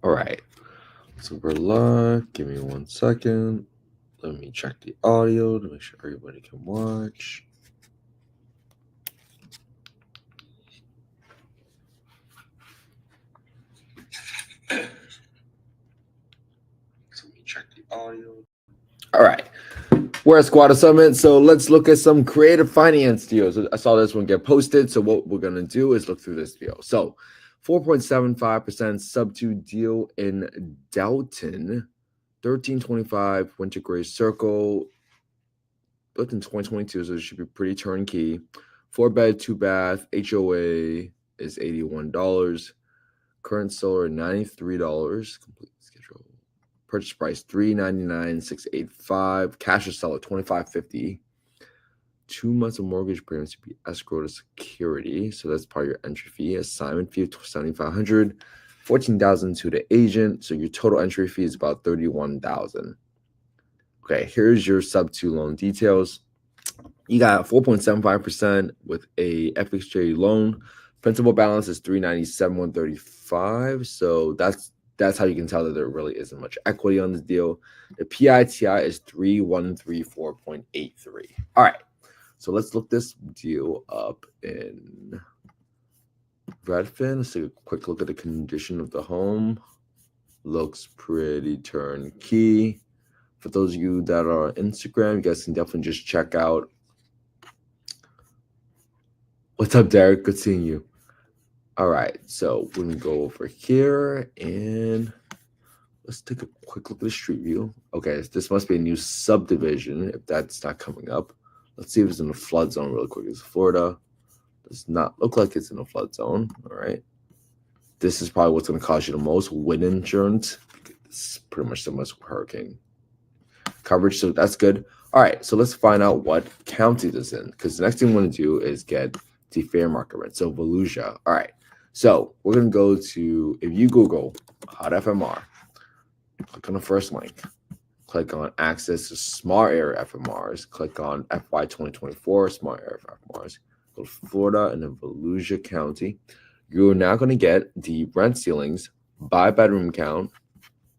All right. So we're live. Give me 1 second. Let me check the audio to make sure everybody can watch. So let me check the audio. All right. We're at Squatter Summit, so let's look at some creative finance deals. I saw this one get posted, so what we're going to do is look through this deal. So 4.75% subto deal in Delton, 1325 Winter Gray Circle, built in 2022, so it should be pretty turnkey. 4-bed, 2-bath, HOA is $81. Current solar $93. Complete schedule. Purchase price $399,685. Cash to sell at $2,550. 2 months of mortgage payments to be escrowed as security, so that's part of your entry fee. Assignment fee of $7,500. $14,000 to the agent, so your total entry fee is about $31,000. Okay, here's your subto loan details. You got 4.75% with a FHA loan. Principal balance is $397,135. So that's how you can tell that there really isn't much equity on this deal. The PITI is 3134.83. All right. So let's look this deal up in Redfin. Let's take a quick look at the condition of the home. Looks pretty turnkey. For those of you that are on Instagram, you guys can definitely just check out. What's up, Derek? Good seeing you. All right, so we're going to go over here and let's take a quick look at the street view. Okay, this must be a new subdivision if that's not coming up. Let's see if it's in a flood zone real quick. It's Florida. Does not look like it's in a flood zone. All right. This is probably what's going to cost you the most. Wind insurance. It's pretty much similar to hurricane coverage, so that's good. All right, so let's find out what county this is in, because the next thing we want to do is get the fair market rent. So Volusia. All right, so we're going to go to, if you Google hot FMR, click on the first link, click on access to smart area FMRs, click on FY 2024 smart area FMRs, go to Florida and then Volusia County. You're now going to get the rent ceilings by bedroom count,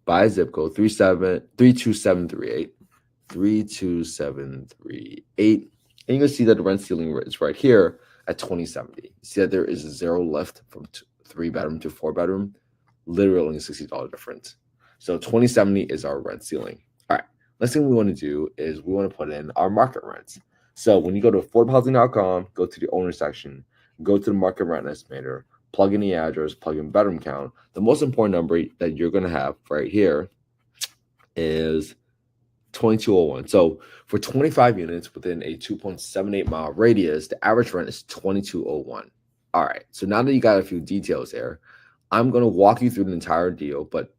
by zip code 32738, 32738. And you're going to see that the rent ceiling is right here at 2070. You see that there is a zero left from 3-bedroom to 4-bedroom, literally only $60 difference. So 2070 is our rent ceiling. All right, next thing we want to do is we want to put in our market rents. So when you go to affordablehousing.com, go to the owner section, go to the market rent estimator, plug in the address, plug in bedroom count. The most important number that you're going to have right here is 2201. So for 25 units within a 2.78 mile radius, the average rent is 2201. All right. So now that you got a few details there, I'm going to walk you through the entire deal, but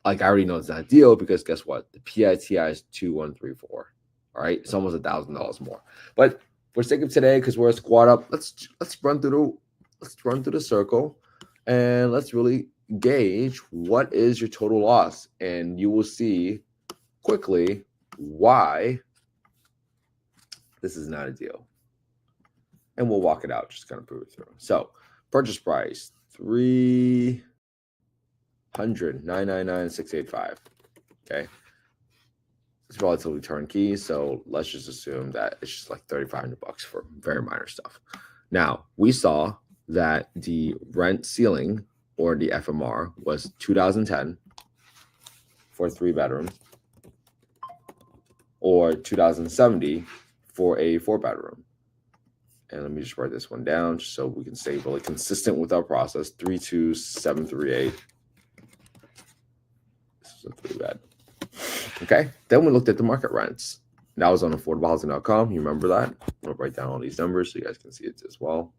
like I already know it's not a deal because guess what? The PITI is 2134. All right. It's almost $1,000 more. But for sake of today, because we're a squad up, let's run through the circle and let's really gauge what is your total loss. And you will see quickly why this is not a deal. And we'll walk it out, just kind of prove it through. So purchase price, $399,685. Okay. It's relatively turnkey, so let's just assume that it's just like $3,500 for very minor stuff. Now, we saw that the rent ceiling or the FMR was 2010 for a 3-bedroom or 2070 for a 4-bedroom. And let me just write this one down just so we can stay really consistent with our process. 32738. This is a 3-bed. Okay. Then we looked at the market rents. That was on affordablehousing.com. You remember that? I'm going to write down all these numbers so you guys can see it as well.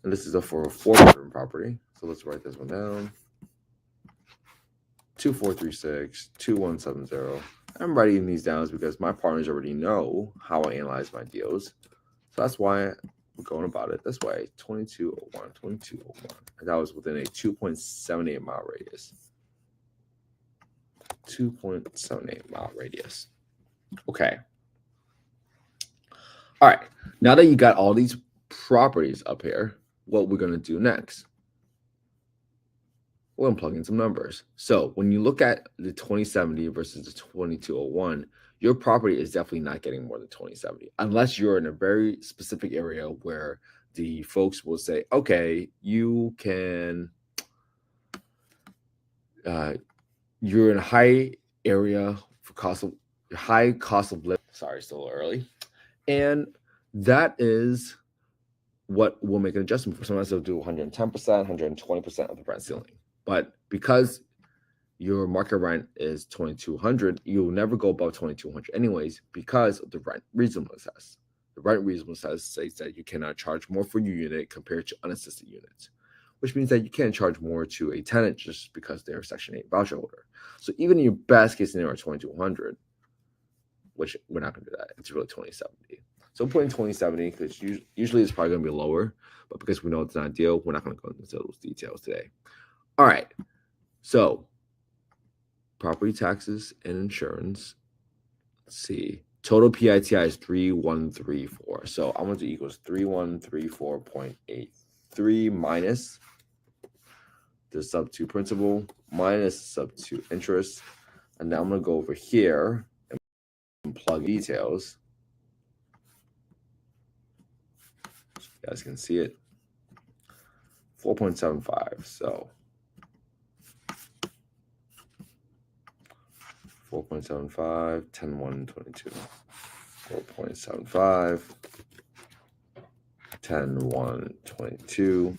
And this is for a 4-bedroom property. So let's write this one down. 2436, 2170. I'm writing these down because my partners already know how I analyze my deals. So that's why we're going about it this way. 2201, 2201. And that was within a 2.78 mile radius. 2.78 mile radius. Okay. All right. Now that you got all these properties up here, what we're going to do next. We're going to plug in some numbers. So when you look at the 2070 versus the 2201, your property is definitely not getting more than 2070, unless you're in a very specific area where the folks will say, okay, you can, you're in a high area for high cost of living. Sorry, still early. And that is what will make an adjustment for. Sometimes they'll do 110%, 120% of the rent ceiling. But because your market rent is 2,200, you'll never go above 2,200 anyways because of the rent reasonableness test. The rent reasonableness test states that you cannot charge more for your unit compared to unassisted units, which means that you can't charge more to a tenant just because they're a Section 8 voucher holder. So even in your best case scenario, 2,200, which we're not going to do that. It's really 2070. So I'm putting 2070 because usually it's probably going to be lower, but because we know it's not a deal, we're not going to go into those details today. All right. So property taxes and insurance. Let's see. Total PITI is 3134. So I'm going to equals 3134.83 minus the sub-2 principal minus sub-2 interest. And now I'm going to go over here and plug details. So you guys can see it. 4.75. So 4.75, 10, 1, 22. 4.75, 10, 1, 22.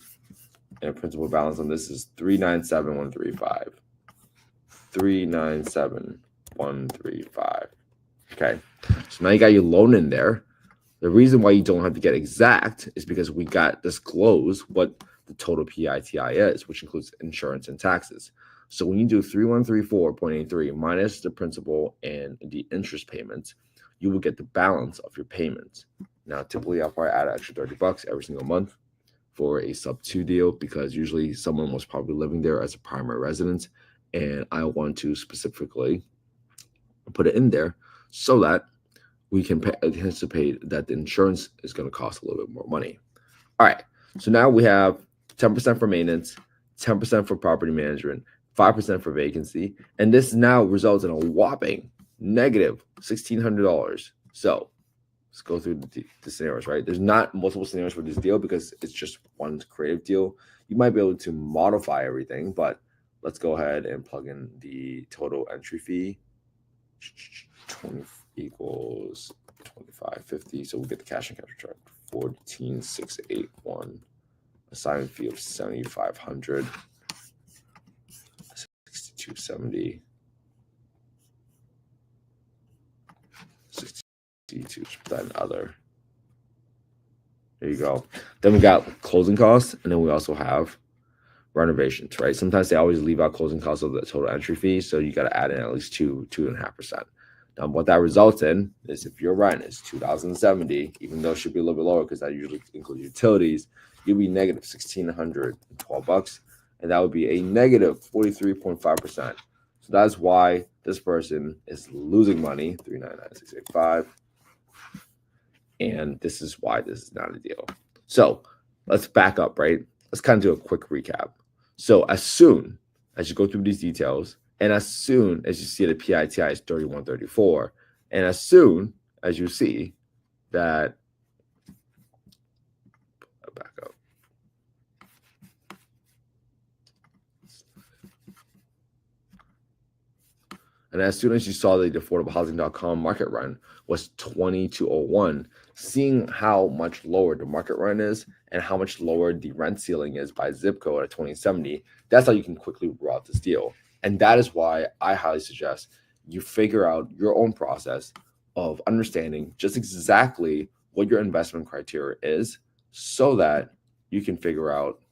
And principal balance on this is 397,135. 397,135. Okay. So now you got your loan in there. The reason why you don't have to get exact is because we got disclosed what the total PITI is, which includes insurance and taxes. So when you do 3134.83 minus the principal and the interest payments, you will get the balance of your payments. Now, typically, I'll probably add an extra $30 every single month for a sub-2 deal because usually someone was probably living there as a primary residence, and I want to specifically put it in there so that we can anticipate that the insurance is going to cost a little bit more money. All right, so now we have 10% for maintenance, 10% for property management, 5% for vacancy, and this now results in a whopping negative $1,600. So let's go through the scenarios, right? There's not multiple scenarios for this deal because it's just one creative deal. You might be able to modify everything, but let's go ahead and plug in the total entry fee. 20 equals 2550. So we'll get the cash and cash return 14,681. Assignment fee of 7,500. 6270. 62, then other. There you go. Then we got closing costs, and then we also have renovations, right? Sometimes they always leave out closing costs of the total entry fee, so you got to add in at least 2.5%. Now, what that results in is if your rent is $2,070, even though it should be a little bit lower because that usually includes utilities, you'll be negative $1,612, and that would be a negative 43.5%. So that's why this person is losing money, 399,685. And this is why this is not a deal. So let's back up, right? Let's kind of do a quick recap. So as soon as you go through these details, and as soon as you see the PITI is 3134, and as soon as you see that, back up. And as soon as you saw that the affordablehousing.com market rent was 2201, seeing how much lower the market rent is and how much lower the rent ceiling is by zip code at 2070, that's how you can quickly roll out this deal. And that is why I highly suggest you figure out your own process of understanding just exactly what your investment criteria is so that you can figure out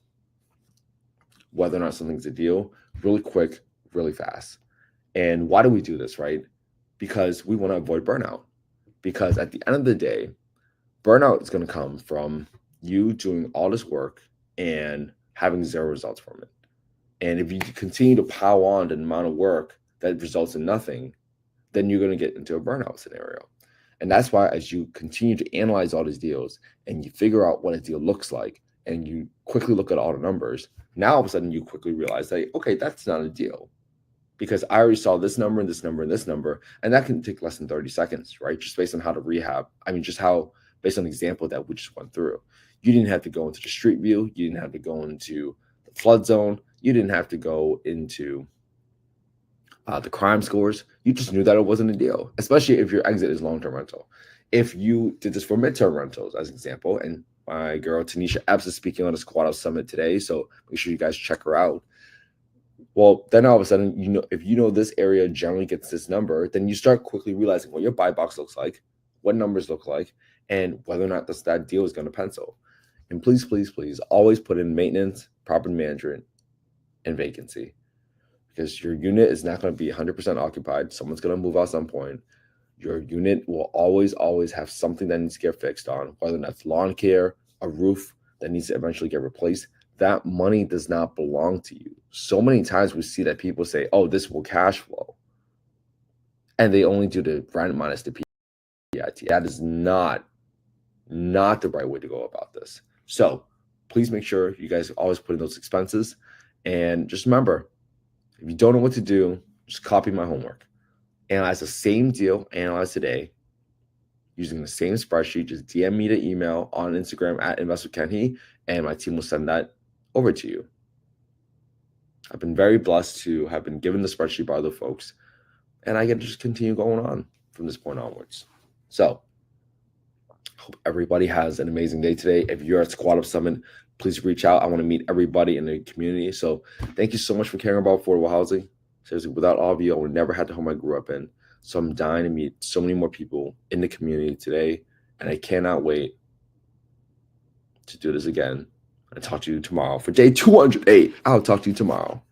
whether or not something's a deal really quick, really fast. And why do we do this, right? Because we want to avoid burnout. Because at the end of the day, burnout is going to come from you doing all this work and having zero results from it. And if you continue to pile on the amount of work that results in nothing, then you're going to get into a burnout scenario. And that's why as you continue to analyze all these deals and you figure out what a deal looks like, and you quickly look at all the numbers, now all of a sudden you quickly realize that, okay, that's not a deal, because I already saw this number and this number and this number, and that can take less than 30 seconds, right? Just based on how to rehab. I mean, just how, based on the example that we just went through. You didn't have to go into the street view. You didn't have to go into the flood zone. You didn't have to go into the crime scores. You just knew that it wasn't a deal, especially if your exit is long-term rental. If you did this for midterm rentals, as an example, and my girl Tanisha Epps is speaking on the Squad Up Summit today, so make sure you guys check her out. Well, then all of a sudden, you know, if you know this area generally gets this number, then you start quickly realizing what your buy box looks like, what numbers look like, and whether or not that deal is going to pencil. And please, please, please always put in maintenance, property management, and vacancy, because your unit is not going to be 100% occupied. Someone's going to move out at some point. Your unit will always, always have something that needs to get fixed on, whether that's lawn care, a roof that needs to eventually get replaced. That money does not belong to you. So many times we see that people say, oh, this will cash flow, and they only do the rent minus the PIT. That is not the right way to go about this. So please make sure you guys always put in those expenses. And just remember, if you don't know what to do, just copy my homework. Analyze the same deal analyzed today using the same spreadsheet. Just DM me the email on Instagram at InvestWithKenHe, and my team will send that over to you. I've been very blessed to have been given the spreadsheet by other folks, and I get to just continue going on from this point onwards. So hope everybody has an amazing day today. If you're at Squad Up Summit, please reach out. I want to meet everybody in the community. So thank you so much for caring about affordable housing. Seriously, without all of you, I would never have the home I grew up in. So I'm dying to meet so many more people in the community today, and I cannot wait to do this again. I'll talk to you tomorrow for day 208. I'll talk to you tomorrow.